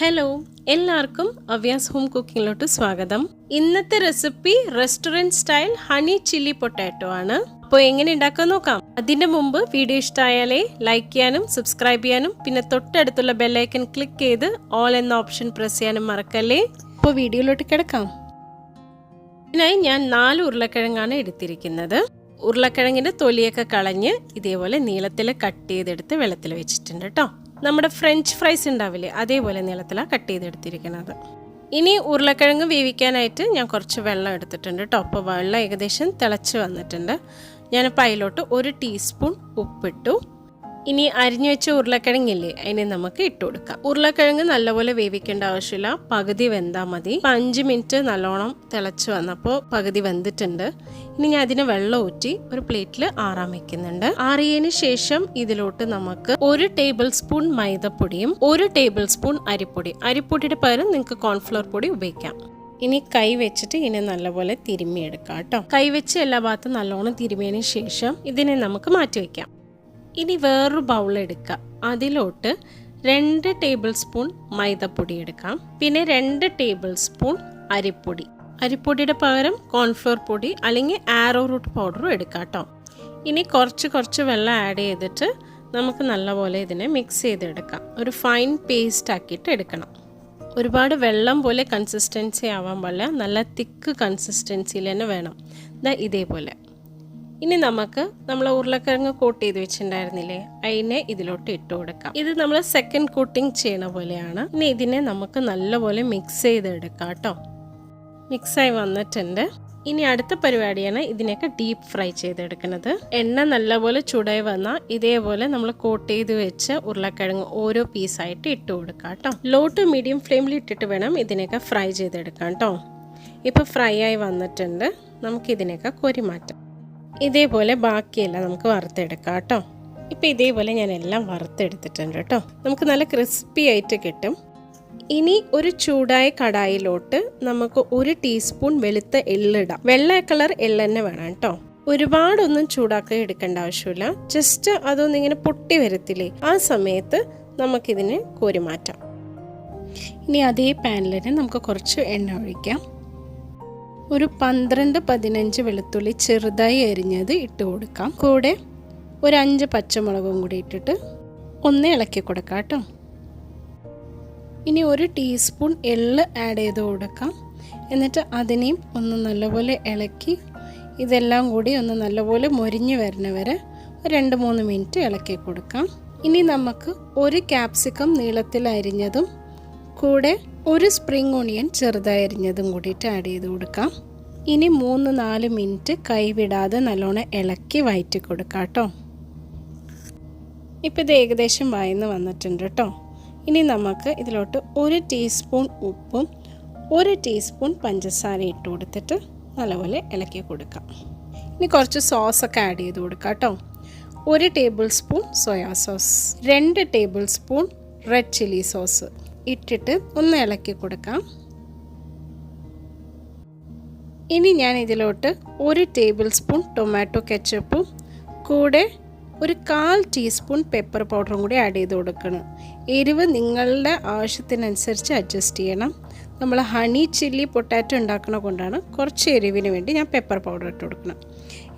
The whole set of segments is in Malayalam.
ഹലോ, എല്ലാവർക്കും അവ്യാസ് ഹോം കുക്കിങ്ങിലോട്ട് സ്വാഗതം. ഇന്നത്തെ recipe restaurant style honey chilli potato ആണ്. അപ്പോൾ എങ്ങനെ ഉണ്ടാക്കാൻ നോക്കാം. അതിന്റെ മുമ്പ് വീഡിയോ ഇഷ്ടമായാലേ ലൈക്ക് ചെയ്യാനും സബ്സ്ക്രൈബ് ചെയ്യാനും പിന്നെ തൊട്ടടുത്തുള്ള ബെല്ലൈക്കൺ ക്ലിക്ക് ചെയ്ത് ഓൾ എന്ന ഓപ്ഷൻ പ്രസ് ചെയ്യാനും മറക്കല്ലേ. അപ്പോൾ വീഡിയോയിലോട്ട് കിടക്കാം. ഇതിനായി ഞാൻ 4 ഉരുളക്കിഴങ്ങാണ് എടുത്തിരിക്കുന്നത്. ഉരുളക്കിഴങ്ങിന്റെ തൊലിയൊക്കെ കളഞ്ഞ് ഇതേപോലെ നീളത്തിൽ കട്ട് ചെയ്തെടുത്ത് വെള്ളത്തിൽ വെച്ചിട്ടുണ്ട് കേട്ടോ. നമ്മുടെ ഫ്രഞ്ച് ഫ്രൈസ് ഉണ്ടാവില്ലേ, അതേപോലെ നീളത്തിലാണ് കട്ട് ചെയ്തെടുത്തിരിക്കുന്നത്. ഇനി ഉരുളക്കിഴങ്ങ് വേവിക്കാനായിട്ട് ഞാൻ കുറച്ച് വെള്ളം എടുത്തിട്ടുണ്ട് കേട്ടോ. അപ്പോൾ വെള്ളം ഏകദേശം തിളച്ച് വന്നിട്ടുണ്ട്. ഞാനിപ്പോൾ അതിലോട്ട് 1 ടീസ്പൂൺ ഉപ്പിട്ടു. ഇനി അരിഞ്ഞു വെച്ച ഉരുളക്കിഴങ്ങില്ലേ, അതിനെ നമുക്ക് ഇട്ട് കൊടുക്കാം. ഉരുളക്കിഴങ്ങ് നല്ലപോലെ വേവിക്കേണ്ട ആവശ്യമില്ല, പകുതി വെന്താൽ മതി. 5 മിനിറ്റ് നല്ലോണം തിളച്ച് വന്നപ്പോൾ പകുതി വെന്തിട്ടുണ്ട്. ഇനി ഞാൻ അതിന് വെള്ളം ഊറ്റി ഒരു പ്ലേറ്റിൽ ആറാൻ വെക്കുന്നുണ്ട്. ആറിയതിന് ശേഷം ഇതിലോട്ട് നമുക്ക് 1 ടേബിൾ സ്പൂൺ മൈദപ്പൊടിയും 1 ടേബിൾ സ്പൂൺ അരിപ്പൊടി. അരിപ്പൊടിയുടെ പകരം നിങ്ങൾക്ക് കോൺഫ്ലവർ പൊടി ഉപയോഗിക്കാം. ഇനി കൈ വെച്ചിട്ട് ഇതിനെ നല്ലപോലെ തിരുമ്മിയെടുക്കാം കേട്ടോ. കൈ വെച്ച് എല്ലാ ഭാഗത്തും നല്ലോണം തിരുമ്മിയതിന് ശേഷം ഇതിനെ നമുക്ക് മാറ്റി വയ്ക്കാം. ഇനി വേറൊരു ബൗൾ എടുക്കാം. അതിലോട്ട് 2 ടേബിൾ സ്പൂൺ മൈദപ്പൊടി എടുക്കാം. പിന്നെ 2 ടേബിൾ സ്പൂൺ അരിപ്പൊടി. അരിപ്പൊടിയുടെ പകരം കോൺഫ്ലവർ പൊടി അല്ലെങ്കിൽ ആരോ റൂട്ട് പൗഡറും എടുക്കാം കേട്ടോ. ഇനി കുറച്ച് വെള്ളം ആഡ് ചെയ്തിട്ട് നമുക്ക് നല്ലപോലെ ഇതിനെ മിക്സ് ചെയ്തെടുക്കാം. ഒരു ഫൈൻ പേസ്റ്റ് ആക്കിയിട്ട് എടുക്കണം. ഒരുപാട് വെള്ളം പോലെ കൺസിസ്റ്റൻസി ആവാൻ പാടില്ല, നല്ല തിക്ക് കൺസിസ്റ്റൻസിയിൽ തന്നെ വേണം. ഇതേപോലെ. ഇനി നമുക്ക് നമ്മൾ ഉരുളക്കിഴങ്ങ് കോട്ട് ചെയ്ത് വെച്ചിട്ടുണ്ടായിരുന്നില്ലേ, അതിനെ ഇതിലോട്ട് ഇട്ട് കൊടുക്കാം. ഇത് നമ്മൾ സെക്കൻഡ് കോട്ടിങ് ചെയ്യണ പോലെയാണ്. ഇനി ഇതിനെ നമുക്ക് നല്ലപോലെ മിക്സ് ചെയ്തെടുക്കാം കേട്ടോ. മിക്സായി വന്നിട്ടുണ്ട്. ഇനി അടുത്ത പരിപാടിയാണ് ഇതിനൊക്കെ ഡീപ്പ് ഫ്രൈ ചെയ്തെടുക്കുന്നത്. എണ്ണ നല്ലപോലെ ചൂടായി വന്നാൽ ഇതേപോലെ നമ്മൾ കോട്ട് ചെയ്ത് വെച്ച ഉരുളക്കിഴങ്ങ് ഓരോ പീസായിട്ട് ഇട്ട് കൊടുക്കാം കേട്ടോ. ലോ ടു മീഡിയം ഫ്ലെയിമിൽ ഇട്ടിട്ട് വേണം ഇതിനൊക്കെ ഫ്രൈ ചെയ്തെടുക്കാം കേട്ടോ. ഇപ്പോൾ ഫ്രൈ ആയി വന്നിട്ടുണ്ട്. നമുക്കിതിനൊക്കെ കോരി മാറ്റാം. ഇതേപോലെ ബാക്കിയെല്ലാം നമുക്ക് വറുത്തെടുക്കാം കേട്ടോ. ഇപ്പോൾ ഇതേപോലെ ഞാൻ എല്ലാം വറുത്തെടുത്തിട്ടുണ്ട് കേട്ടോ. നമുക്ക് നല്ല ക്രിസ്പി ആയിട്ട് കിട്ടും. ഇനി ഒരു ചൂടായ കടായിലോട്ട് നമുക്ക് 1 ടീസ്പൂൺ വെളുത്ത എള്ളിടാം. വെള്ള കളർ എള്ള് തന്നെ വേണം കേട്ടോ. ഒരുപാടൊന്നും ചൂടാക്കി എടുക്കേണ്ട ആവശ്യമില്ല. ജസ്റ്റ് അതൊന്നിങ്ങനെ പൊട്ടി വരത്തില്ലേ, ആ സമയത്ത് നമുക്കിതിനെ കോരി മാറ്റാം. ഇനി അതേ പാനിൽ തന്നെ നമുക്ക് കുറച്ച് എണ്ണ ഒഴിക്കാം. ഒരു 12-15 വെളുത്തുള്ളി ചെറുതായി അരിഞ്ഞത് ഇട്ട് കൊടുക്കാം. കൂടെ ഒരു 5 പച്ചമുളകും കൂടി ഇട്ടിട്ട് ഒന്ന് ഇളക്കി കൊടുക്കാം കേട്ടോ. ഇനി 1 ടീസ്പൂൺ എള്ള് ആഡ് ചെയ്ത് കൊടുക്കാം. എന്നിട്ട് അതിനെയും ഒന്ന് നല്ലപോലെ ഇളക്കി ഇതെല്ലാം കൂടി ഒന്ന് നല്ലപോലെ മൊരിഞ്ഞ് വരുന്ന വരെ 2-3 മിനിറ്റ് ഇളക്കി കൊടുക്കാം. ഇനി നമുക്ക് 1 ക്യാപ്സിക്കം നീളത്തിൽ അരിഞ്ഞതും കൂടെ 1 സ്പ്രിംഗ് ഓണിയൻ ചെറുതായി അരിഞ്ഞതും കൂടിയിട്ട് ആഡ് ചെയ്ത് കൊടുക്കാം. ഇനി 3-4 മിനിറ്റ് കൈവിടാതെ നല്ലോണം ഇളക്കി വഴറ്റി കൊടുക്കാം കേട്ടോ. ഇപ്പോൾ ഇത് ഏകദേശം വഴന്ന് വന്നിട്ടുണ്ട് കേട്ടോ. ഇനി നമുക്ക് ഇതിലോട്ട് 1 ടീസ്പൂൺ ഉപ്പും 1 ടീസ്പൂൺ പഞ്ചസാര ഇട്ട് കൊടുത്തിട്ട് നല്ലപോലെ ഇളക്കി കൊടുക്കാം. ഇനി കുറച്ച് സോസൊക്കെ ആഡ് ചെയ്ത് കൊടുക്കാം കേട്ടോ. 1 table spoon soya sauce, 2 table spoon red chilli sauce ഇട്ടിട്ട് ഒന്ന് ഇളക്കി കൊടുക്കാം. ഇനി ഞാൻ ഇതിലോട്ട് 1 ടേബിൾ സ്പൂൺ ടൊമാറ്റോ കെച്ചപ്പും കൂടെ ഒരു 1/4 ടീസ്പൂൺ പെപ്പർ പൗഡറും കൂടി ആഡ് ചെയ്ത് കൊടുക്കണം. എരിവ് നിങ്ങളുടെ ആവശ്യത്തിനനുസരിച്ച് അഡ്ജസ്റ്റ് ചെയ്യണം. നമ്മൾ ഹണി ചില്ലി പൊട്ടാറ്റോ ഉണ്ടാക്കണ കൊണ്ടാണ് കുറച്ച് എരിവിന് വേണ്ടി ഞാൻ പെപ്പർ പൗഡർ ഇട്ട് കൊടുക്കണം.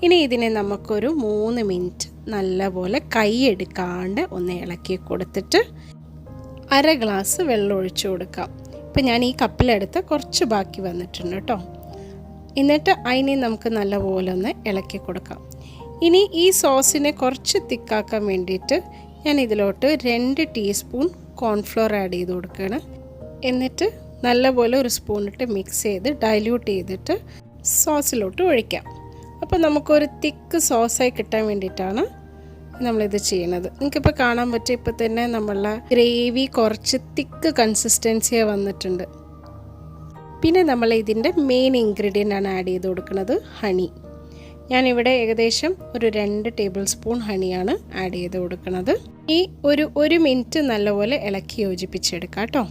ഇനി ഇതിനെ നമുക്കൊരു 3 മിനിറ്റ് നല്ലപോലെ കൈ എടുക്കാണ്ട് ഒന്ന് ഇളക്കി കൊടുത്തിട്ട് 1/2 ഗ്ലാസ് വെള്ളം ഒഴിച്ചു കൊടുക്കാം. ഇപ്പം ഞാൻ ഈ കപ്പിലെടുത്ത് കുറച്ച് ബാക്കി വന്നിട്ടുണ്ട് കേട്ടോ. എന്നിട്ട് അതിനെ നമുക്ക് നല്ലപോലെ ഒന്ന് ഇളക്കി കൊടുക്കാം. ഇനി ഈ സോസിനെ കുറച്ച് തിക്കാക്കാൻ വേണ്ടിയിട്ട് ഞാൻ ഇതിലോട്ട് 2 ടീസ്പൂൺ കോൺഫ്ലോർ ആഡ് ചെയ്ത് കൊടുക്കുകയാണ്. എന്നിട്ട് നല്ലപോലെ ഒരു സ്പൂണിട്ട് മിക്സ് ചെയ്ത് ഡൈല്യൂട്ട് ചെയ്തിട്ട് സോസിലോട്ട് ഒഴിക്കാം. അപ്പോൾ നമുക്കൊരു തിക്ക് സോസായി കിട്ടാൻ വേണ്ടിയിട്ടാണ് നമ്മളിത് ചെയ്യണത്. നിങ്ങൾക്കിപ്പോൾ കാണാൻ പറ്റും, ഇപ്പോൾ തന്നെ നമ്മളുടെ ഗ്രേവി കുറച്ച് തിക്ക് കൺസിസ്റ്റൻസിയായി വന്നിട്ടുണ്ട്. പിന്നെ നമ്മൾ ഇതിൻ്റെ മെയിൻ ഇൻഗ്രീഡിയൻ്റ് ആണ് ആഡ് ചെയ്ത് കൊടുക്കുന്നത് ഹണി. ഞാനിവിടെ ഏകദേശം ഒരു 2 ടേബിൾ സ്പൂൺ ഹണിയാണ് ആഡ് ചെയ്ത് കൊടുക്കുന്നത്. ഈ 1 മിനിറ്റ് നല്ലപോലെ ഇളക്കി യോജിപ്പിച്ചെടുക്കാം കേട്ടോ.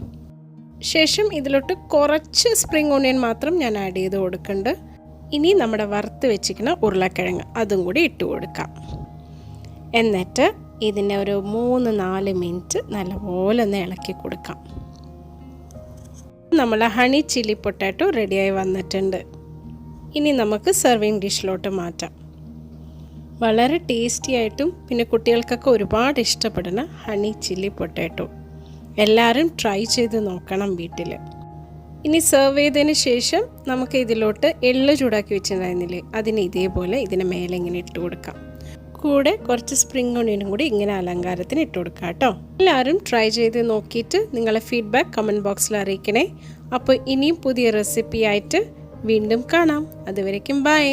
ശേഷം ഇതിലോട്ട് കുറച്ച് സ്പ്രിംഗ് ഓണിയൻ മാത്രം ഞാൻ ആഡ് ചെയ്ത് കൊടുക്കുന്നുണ്ട്. ഇനി നമ്മുടെ വറുത്ത് വെച്ചിരിക്കുന്ന ഉരുളക്കിഴങ്ങ് അതും കൂടി ഇട്ട് കൊടുക്കാം. എന്നിട്ട് ഇതിനെ ഒരു 3-4 മിനിറ്റ് നല്ലപോലെ ഒന്ന് ഇളക്കി കൊടുക്കാം. നമ്മളെ ഹണി ചില്ലി പൊട്ടാറ്റോ റെഡിയായി വന്നിട്ടുണ്ട്. ഇനി നമുക്ക് സെർവിങ് ഡിഷിലോട്ട് മാറ്റാം. വളരെ ടേസ്റ്റി ആയിട്ടും പിന്നെ കുട്ടികൾക്കൊക്കെ ഒരുപാട് ഇഷ്ടപ്പെടുന്ന ഹണി ചില്ലി പൊട്ടാറ്റോ എല്ലാവരും ട്രൈ ചെയ്ത് നോക്കണം വീട്ടിൽ. ഇനി സെർവ് ചെയ്തതിന് ശേഷം നമുക്ക് ഇതിലോട്ട് എള്ള് ചൂടാക്കി വെച്ചിട്ടുണ്ടായിരുന്നില്ലേ, അതിന് ഇതേപോലെ ഇതിന് മേലെ ഇങ്ങനെ ഇട്ട് കൊടുക്കാം. കൂടെ കുറച്ച് സ്പ്രിംഗ് ഒണിയനും കൂടി ഇങ്ങനെ അലങ്കാരത്തിന് ഇട്ട് കൊടുക്കാം കേട്ടോ. എല്ലാവരും ട്രൈ ചെയ്ത് നോക്കിയിട്ട് നിങ്ങളെ ഫീഡ്ബാക്ക് കമൻറ്റ് ബോക്സിൽ അറിയിക്കണേ. അപ്പോൾ ഇനിയും പുതിയ റെസിപ്പി ആയിട്ട് വീണ്ടും കാണാം. അതുവരേക്കും ബൈ.